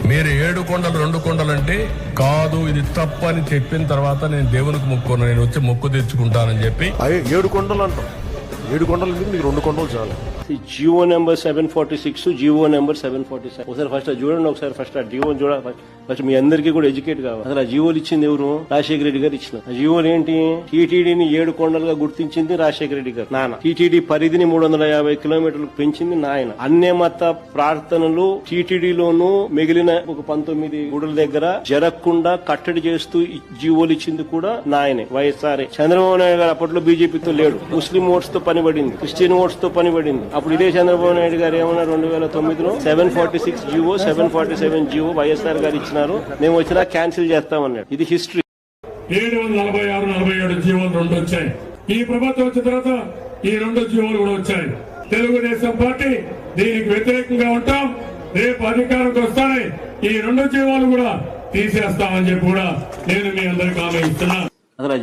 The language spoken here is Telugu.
మీరు 7 కొండలు 2 కొండలు అంటే కాదు, ఇది తప్పు అని చెప్పిన తర్వాత నేను దేవునికి మొక్కున్నాను, నేను వచ్చి మొక్కు తెచ్చుకుంటానని చెప్పి 7 కొండలు అంటాం. 7 కొండలు ఎందుకు, నీకు 2 కొండలు చాలు. Jio number 746, Jio number 747. ఒకసారి ఫస్ట్ చూడండి, ఒకసారి ఫస్ట్ ఆ జియో చూడాలి. ఫస్ట్ మీ అందరికీ కూడా ఎడ్యుకేట్ కావాలి. అసలు ఆ జియోలు ఇచ్చింది ఎవరు? రాజశేఖర రెడ్డి గారు ఇచ్చిన. ఆ జియోలు ఏంటి? టీటీడీని 7 కొండలుగా గుర్తించింది రాజశేఖర రెడ్డి గారు నాన్న. టీటీడీ పరిధిని 350 కిలోమీటర్లకు పెంచింది నాయన. అన్య మత ప్రార్థనలు టీటీడీలోనూ మిగిలిన ఒక 19 గుడుల దగ్గర జరగకుండా కట్టడి చేస్తూ జియోలు ఇచ్చింది కూడా నాయనే, వైఎస్ఆర్. చంద్రబాబు నాయుడు గారు అప్పట్లో బీజేపీతో లేడు, ముస్లిం ఓట్స్ తో పని పడింది, క్రిస్టియన్ ఓట్స్ తో పని పడింది. అప్పుడు ఇదే చంద్రబాబు నాయుడు గారు ఏమన్నారు 2009లో 746 జియో 747 జియో వైఎస్ఆర్ గారు ఇచ్చినారు, మేము వచ్చినా క్యాన్సిల్ చేస్తామన్నాడు. ఇది హిస్టరీ. 746, 47 జీవోలు 2 వచ్చాయి. ఈ ప్రభుత్వం వచ్చిన తర్వాత ఈ 2 జీవోలు కూడా వచ్చాయి. తెలుగుదేశం పార్టీ దీనికి వ్యతిరేకంగా ఉంటాం. రేపు అధికారంకి వస్తానే ఈ 2 జీవోలు కూడా తీసేస్తామని చెప్పి కూడా నేను మీ అందరికీ హామీ ఇస్తున్నా. అసలు